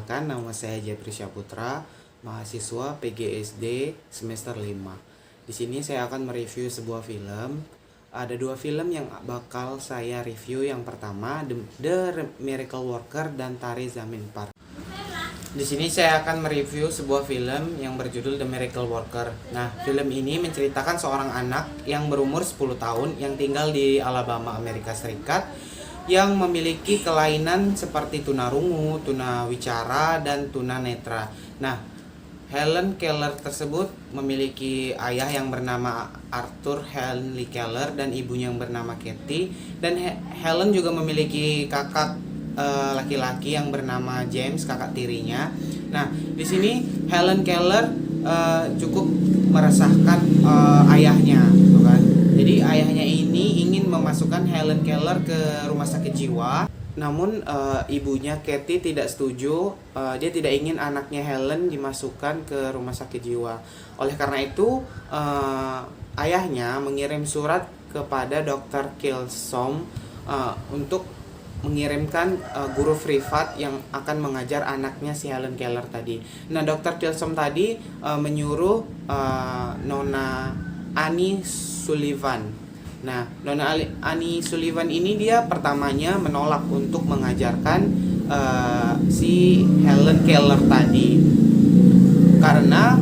Perkenalkan, nama saya Jepri Syaputra, mahasiswa PGSD semester 5. Di sini saya akan mereview sebuah film. Ada dua film yang bakal saya review. Yang pertama, The Miracle Worker dan Tare Zameen Par. Di sini saya akan mereview sebuah film yang berjudul The Miracle Worker. Nah, film ini menceritakan seorang anak yang berumur 10 tahun yang tinggal di Alabama, Amerika Serikat, yang memiliki kelainan seperti tunarungu, tunawicara, dan tunanetra. Nah, Helen Keller tersebut memiliki ayah yang bernama Arthur Henry Keller dan ibunya yang bernama Kathy. Dan Helen juga memiliki kakak laki-laki yang bernama James, kakak tirinya. Nah, di sini Helen Keller cukup meresahkan ayahnya, gitu kan. Jadi ayahnya ini ingin memasukkan Helen Keller ke rumah sakit jiwa. Namun ibunya Kathy tidak setuju. Dia tidak ingin anaknya Helen dimasukkan ke rumah sakit jiwa. Oleh karena itu ayahnya mengirim surat kepada Dr. Kilsom untuk mengirimkan guru privat yang akan mengajar anaknya si Helen Keller tadi. Nah, Dr. Kilsom tadi menyuruh Nona Annie Sullivan. Nah, Nona Annie Sullivan ini dia pertamanya menolak untuk mengajarkan si Helen Keller tadi, karena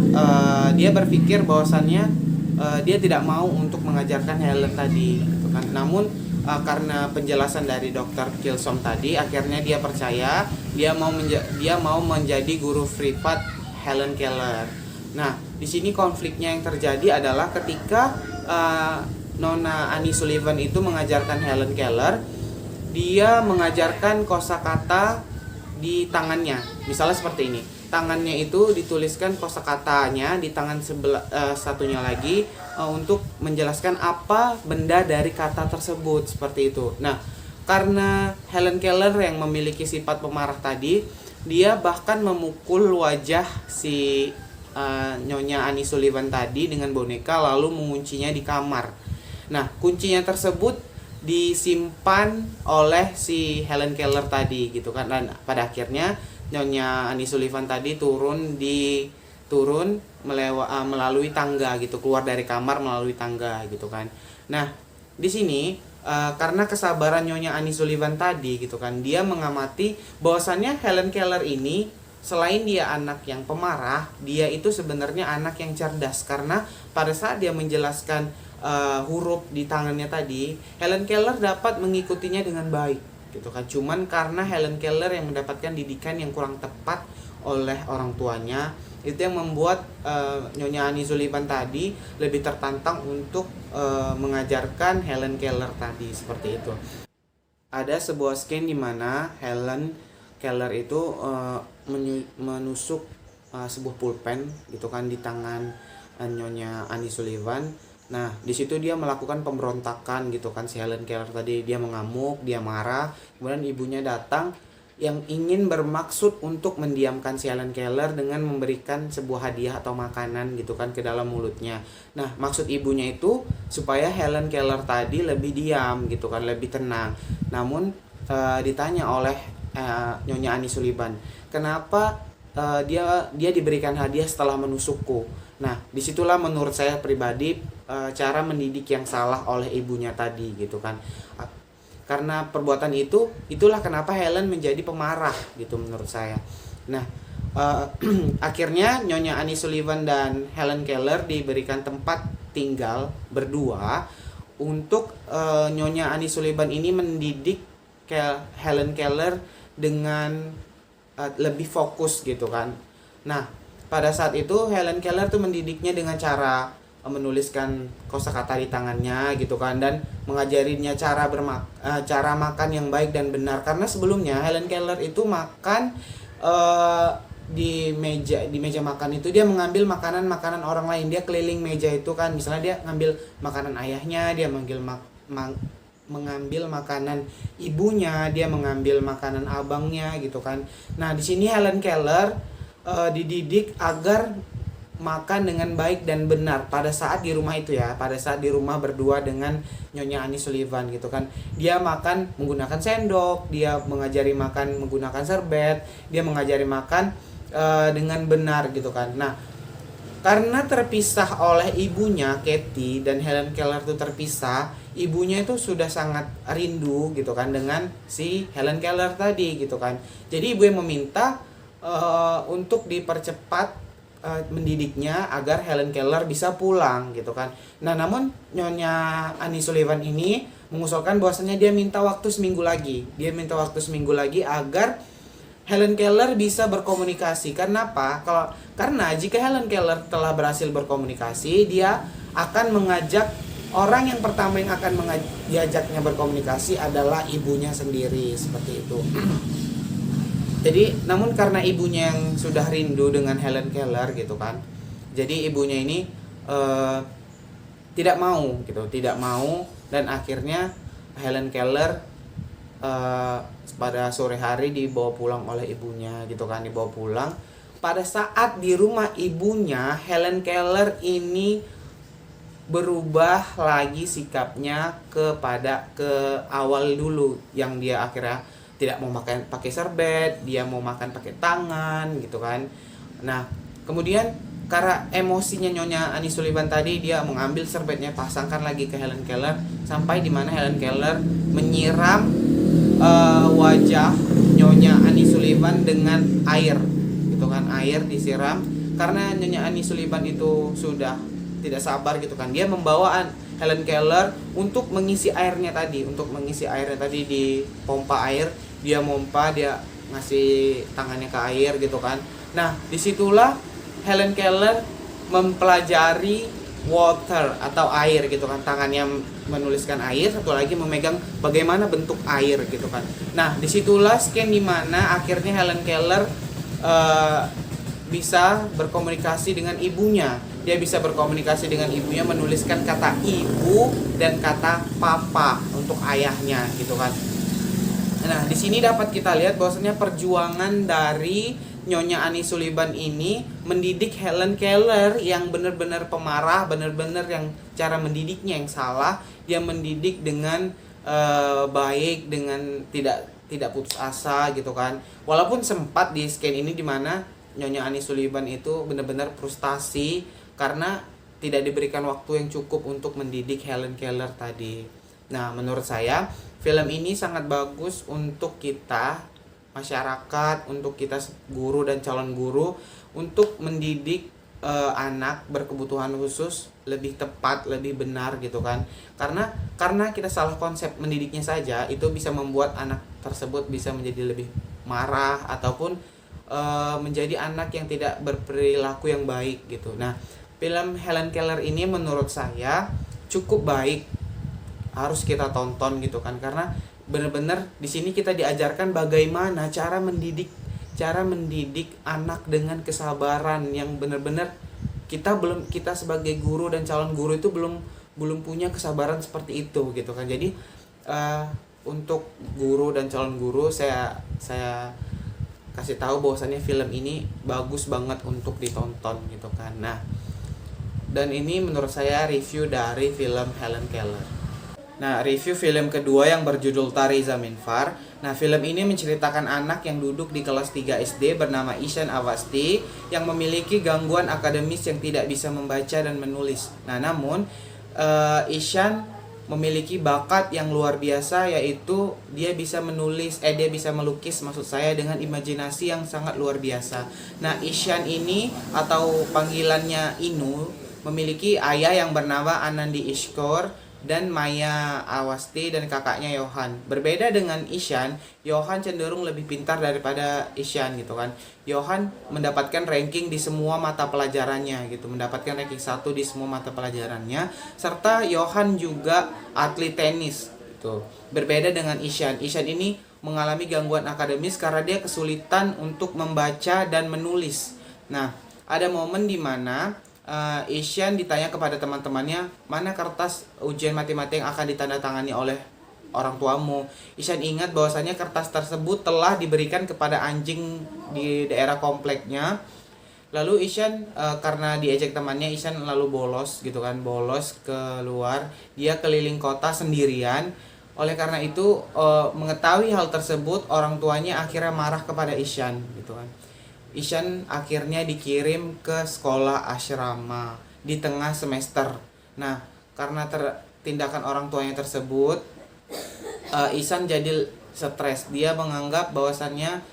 dia berpikir bahwasannya dia tidak mau untuk mengajarkan Helen tadi, gitu kan. Namun karena penjelasan dari Dr. Kilsom tadi, akhirnya dia percaya, dia mau menjadi guru privat Helen Keller. Nah, di sini konfliknya yang terjadi adalah ketika Nona Annie Sullivan itu mengajarkan Helen Keller, dia mengajarkan kosakata di tangannya. Misalnya seperti ini, tangannya itu dituliskan kosakatanya, di tangan satunya lagi untuk menjelaskan apa benda dari kata tersebut, seperti itu. Nah, karena Helen Keller yang memiliki sifat pemarah tadi, dia bahkan memukul wajah si Nyonya Annie Sullivan tadi dengan boneka, lalu menguncinya di kamar. Nah, kuncinya tersebut disimpan oleh si Helen Keller tadi, gitu kan. Dan pada akhirnya Nyonya Annie Sullivan tadi turun melalui tangga, gitu, keluar dari kamar melalui tangga, gitu kan. Nah, di sini karena kesabaran Nyonya Annie Sullivan tadi, gitu kan, dia mengamati bahwasannya Helen Keller ini selain dia anak yang pemarah, dia itu sebenarnya anak yang cerdas, karena pada saat dia menjelaskan huruf di tangannya tadi, Helen Keller dapat mengikutinya dengan baik, gitu kan. Cuman karena Helen Keller yang mendapatkan didikan yang kurang tepat oleh orang tuanya, itu yang membuat Nyonya Annie Sullivan tadi lebih tertantang untuk mengajarkan Helen Keller tadi, seperti itu. Ada sebuah scene di mana Helen Keller itu menusuk sebuah pulpen, gitu kan, di tangan Nyonya Annie Sullivan. Nah, di situ dia melakukan pemberontakan, gitu kan, si Helen Keller tadi. Dia mengamuk, dia marah. Kemudian ibunya datang yang ingin bermaksud untuk mendiamkan si Helen Keller dengan memberikan sebuah hadiah atau makanan, gitu kan, ke dalam mulutnya. Nah, maksud ibunya itu supaya Helen Keller tadi lebih diam, gitu kan, lebih tenang. Namun ditanya oleh Nyonya Annie Sullivan, kenapa dia diberikan hadiah setelah menusukku? Nah, disitulah menurut saya pribadi cara mendidik yang salah oleh ibunya tadi, gitu kan. Karena perbuatan itulah kenapa Helen menjadi pemarah, gitu, menurut saya. Nah, akhirnya Nyonya Annie Sullivan dan Helen Keller diberikan tempat tinggal berdua untuk Nyonya Annie Sullivan ini mendidik Helen Keller dengan lebih fokus, gitu kan. Nah, pada saat itu Helen Keller tuh mendidiknya dengan cara menuliskan kosakata di tangannya, gitu kan, dan mengajarinya cara makan yang baik dan benar. Karena sebelumnya Helen Keller itu makan di meja makan itu dia mengambil makanan orang lain. Dia keliling meja itu kan, misalnya dia ngambil makanan ayahnya, dia mengambil makanan ibunya, dia mengambil makanan abangnya, gitu kan. Nah, di sini Helen Keller dididik agar makan dengan baik dan benar pada saat di rumah itu ya, pada saat di rumah berdua dengan Nyonya Annie Sullivan gitu kan. Dia makan menggunakan sendok, dia mengajari makan menggunakan serbet, dia mengajari makan dengan benar gitu kan. Nah, karena terpisah oleh ibunya, Katie dan Helen Keller itu terpisah, ibunya itu sudah sangat rindu gitu kan dengan si Helen Keller tadi gitu kan. Jadi ibu yang meminta untuk dipercepat mendidiknya agar Helen Keller bisa pulang gitu kan. Nah, namun Nyonya Annie Sullivan ini mengusulkan bahwasanya dia minta waktu seminggu lagi. Dia minta waktu seminggu lagi agar Helen Keller bisa berkomunikasi. Karena apa? Karena jika Helen Keller telah berhasil berkomunikasi, dia akan mengajak orang yang pertama yang akan diajaknya berkomunikasi adalah ibunya sendiri, seperti itu. Jadi, namun karena ibunya yang sudah rindu dengan Helen Keller gitu kan, jadi ibunya ini tidak mau gitu, tidak mau, dan akhirnya Helen Keller pada sore hari dibawa pulang oleh ibunya gitu kan, dibawa pulang. Pada saat di rumah ibunya, Helen Keller ini berubah lagi sikapnya ke awal dulu yang dia akhirnya tidak mau makan pakai serbet, dia mau makan pakai tangan gitu kan. Nah, kemudian karena emosinya Nyonya Annie Sullivan tadi, dia mengambil serbetnya, pasangkan lagi ke Helen Keller, sampai di mana Helen Keller menyiram wajah Nyonya Annie Sullivan dengan air gitu kan. Air disiram karena Nyonya Annie Sullivan itu sudah tidak sabar gitu kan. Dia membawa Helen Keller untuk mengisi airnya tadi, di pompa air. Dia mompa, dia ngasih tangannya ke air gitu kan. Nah, disitulah Helen Keller mempelajari water atau air gitu kan. Tangannya menuliskan air, satu lagi memegang bagaimana bentuk air gitu kan. Nah, disitulah scan dimana akhirnya Helen Keller bisa berkomunikasi dengan ibunya. Dia bisa berkomunikasi dengan ibunya, menuliskan kata ibu dan kata papa untuk ayahnya gitu kan. Nah, di sini dapat kita lihat bahwasanya perjuangan dari Nyonya Annie Sullivan ini mendidik Helen Keller yang benar-benar pemarah, benar-benar yang cara mendidiknya yang salah. Dia mendidik dengan baik, dengan tidak putus asa gitu kan. Walaupun sempat di scan ini dimana Nyonya Annie Sullivan itu benar-benar frustasi karena tidak diberikan waktu yang cukup untuk mendidik Helen Keller tadi. Nah, menurut saya film ini sangat bagus untuk kita masyarakat, untuk kita guru dan calon guru, untuk mendidik anak berkebutuhan khusus lebih tepat, lebih benar gitu kan. Karena kita salah konsep mendidiknya saja, itu bisa membuat anak tersebut bisa menjadi lebih marah ataupun menjadi anak yang tidak berperilaku yang baik gitu. Nah, film Helen Keller ini menurut saya cukup baik, harus kita tonton gitu kan, karena benar-benar di sini kita diajarkan bagaimana cara mendidik anak dengan kesabaran yang benar-benar kita sebagai guru dan calon guru itu belum punya kesabaran seperti itu gitu kan. Jadi untuk guru dan calon guru saya kasih tahu bahwasannya film ini bagus banget untuk ditonton gitu kan. Nah, dan ini menurut saya review dari film Helen Keller. Nah, review film kedua yang berjudul Tari Zameen Far. Nah, film ini menceritakan anak yang duduk di kelas 3 SD bernama Ishan Awasthi yang memiliki gangguan akademis yang tidak bisa membaca dan menulis. Nah, namun Ishan memiliki bakat yang luar biasa, yaitu dia bisa melukis maksud saya, dengan imajinasi yang sangat luar biasa. Nah, Ishan ini atau panggilannya Inu memiliki ayah yang bernama Anandi Ishkor dan Maya Awasthi dan kakaknya Johan. Berbeda dengan Ishan, Johan cenderung lebih pintar daripada Ishan gitu kan. Johan mendapatkan ranking di semua mata pelajarannya gitu, mendapatkan ranking 1 di semua mata pelajarannya, serta Johan juga atlet tenis gitu. Berbeda dengan Ishan. Ishan ini mengalami gangguan akademis karena dia kesulitan untuk membaca dan menulis. Nah, ada momen di mana Ishan ditanya kepada teman-temannya, mana kertas ujian matematika yang akan ditandatangani oleh orang tuamu. Ishan ingat bahwasanya kertas tersebut telah diberikan kepada anjing di daerah kompleknya, Lalu Ishan karena diajak temannya, Ishan lalu bolos gitu kan, bolos keluar. Dia keliling kota sendirian. Oleh karena itu mengetahui hal tersebut, orang tuanya akhirnya marah kepada Ishan gitu kan. Ishan akhirnya dikirim ke sekolah asrama di tengah semester. Nah, karena tindakan orang tuanya tersebut, Ishan jadi stres. Dia menganggap bahwasannya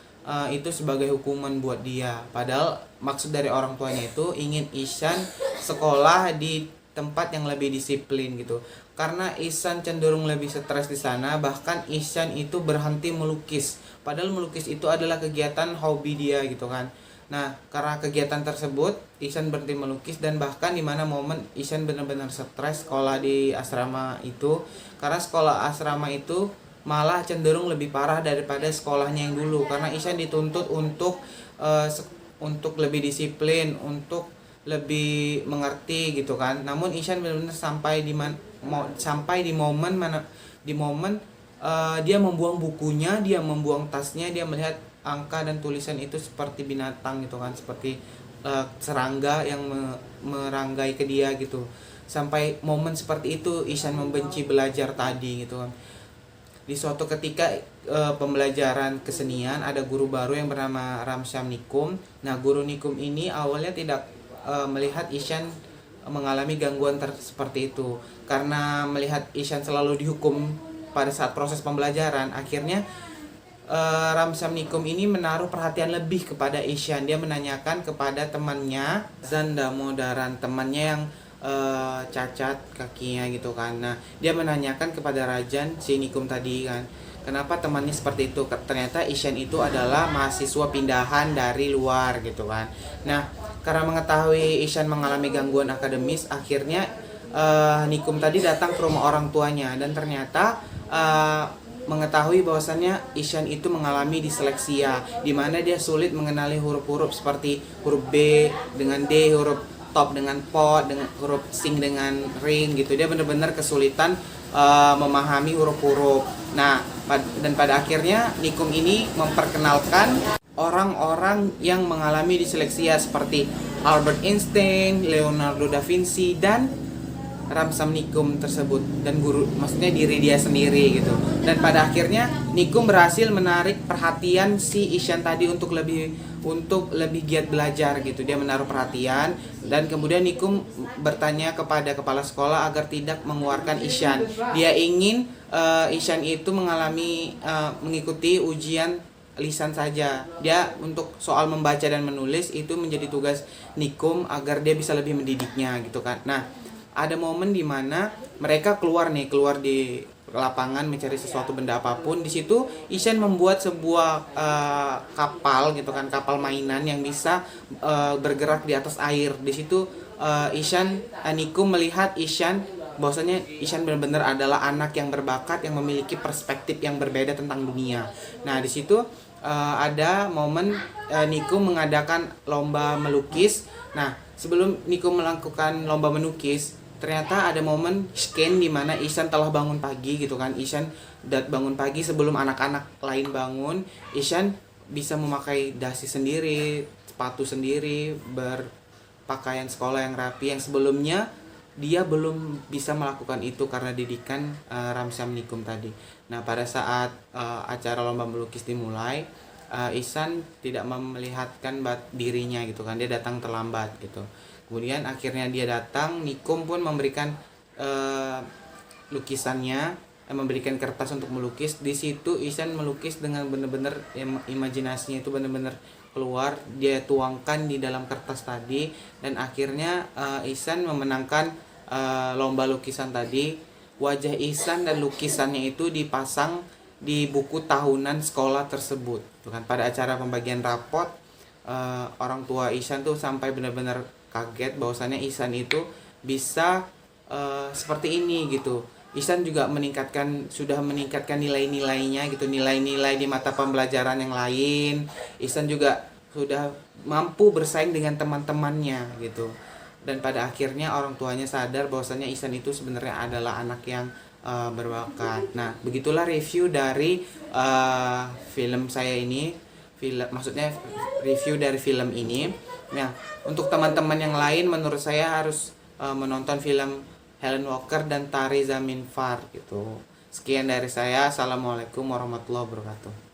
itu sebagai hukuman buat dia. Padahal maksud dari orang tuanya itu ingin Ishan sekolah di tempat yang lebih disiplin gitu. Karena Ihsan cenderung lebih stres di sana, bahkan Ihsan itu berhenti melukis. Padahal melukis itu adalah kegiatan hobi dia gitu kan. Nah, karena kegiatan tersebut, Ihsan berhenti melukis, dan bahkan di mana momen Ihsan benar-benar stres sekolah di asrama itu, karena sekolah asrama itu malah cenderung lebih parah daripada sekolahnya yang dulu, karena Ihsan dituntut untuk lebih disiplin, untuk lebih mengerti gitu kan. Namun Ishan benar-benar sampai di momen mana, di momen dia membuang bukunya, dia membuang tasnya, dia melihat angka dan tulisan itu seperti binatang gitu kan, seperti serangga yang meranggai ke dia gitu. Sampai momen seperti itu Ishan membenci belajar tadi gitu kan. Di suatu ketika pembelajaran kesenian, ada guru baru yang bernama Ramsyam Nikum. Nah, guru Nikum ini awalnya tidak melihat Ishan mengalami gangguan seperti itu. Karena melihat Ishan selalu dihukum pada saat proses pembelajaran, akhirnya Ramsyam Nikum ini menaruh perhatian lebih kepada Ishan. Dia menanyakan kepada temannya Zanda Modaran, temannya yang cacat kakinya gitu kan. Nah, dia menanyakan kepada Rajan si Nikum tadi kan, kenapa temannya seperti itu. Ternyata Ishan itu adalah mahasiswa pindahan dari luar gitu kan. Nah, karena mengetahui Ishan mengalami gangguan akademis, akhirnya Nikum tadi datang ke rumah orang tuanya, dan ternyata mengetahui bahwasannya Ishan itu mengalami disleksia, di mana dia sulit mengenali huruf-huruf seperti huruf B dengan D, huruf top dengan pot, dengan huruf sing dengan ring gitu. Dia benar-benar kesulitan memahami huruf-huruf. Nah, dan pada akhirnya Nikum ini memperkenalkan orang-orang yang mengalami disleksia seperti Albert Einstein, Leonardo da Vinci, dan Ramsyam Nikum tersebut, dan guru, maksudnya diri dia sendiri gitu. Dan pada akhirnya Nikum berhasil menarik perhatian si Ishan tadi untuk lebih giat belajar gitu. Dia menaruh perhatian, dan kemudian Nikum bertanya kepada kepala sekolah agar tidak mengeluarkan Ishan. Dia ingin Ishan itu mengikuti ujian lisan saja. Dia untuk soal membaca dan menulis itu menjadi tugas Nikum agar dia bisa lebih mendidiknya gitu kan. Nah, ada momen di mana mereka keluar di lapangan mencari sesuatu benda apapun. Di situ Ishan membuat sebuah kapal gitu kan, kapal mainan yang bisa bergerak di atas air. Di situ Nikum melihat Ishan, bahwasanya Ishan benar-benar adalah anak yang berbakat, yang memiliki perspektif yang berbeda tentang dunia. Nah, di situ ada momen Nikum mengadakan lomba melukis. Nah, sebelum Nikum melakukan lomba melukis, ternyata ada momen scan di mana Ishan telah bangun pagi gitu kan. Ishan bangun pagi sebelum anak-anak lain bangun. Ishan bisa memakai dasi sendiri, sepatu sendiri, berpakaian sekolah yang rapi, yang sebelumnya dia belum bisa melakukan itu karena didikan Ramsyam Nikum tadi. Nah, pada saat acara lomba melukis dimulai, Ishan tidak memelihatkan dirinya gitu kan, dia datang terlambat gitu. Kemudian akhirnya dia datang, Nikum pun memberikan lukisannya, memberikan kertas untuk melukis. Di situ Ishan melukis dengan benar-benar imajinasinya itu benar-benar keluar, dia tuangkan di dalam kertas tadi, dan akhirnya Ishan memenangkan lomba lukisan tadi. Wajah Ishan dan lukisannya itu dipasang di buku tahunan sekolah tersebut. Tuh kan, pada acara pembagian rapot, orang tua Ishan tuh sampai benar-benar kaget bahwasannya Ishan itu bisa seperti ini gitu. Ishan juga sudah meningkatkan nilai-nilainya gitu, nilai-nilai di mata pembelajaran yang lain. Ishan juga sudah mampu bersaing dengan teman-temannya gitu. Dan pada akhirnya orang tuanya sadar bahwasannya Ishan itu sebenarnya adalah anak yang berbakat. Nah, begitulah review dari film saya ini, film, maksudnya review dari film ini. Nah, untuk teman-teman yang lain menurut saya harus menonton film Helen Walker dan Tari Zamin Far gitu. Sekian dari saya. Assalamualaikum warahmatullahi wabarakatuh.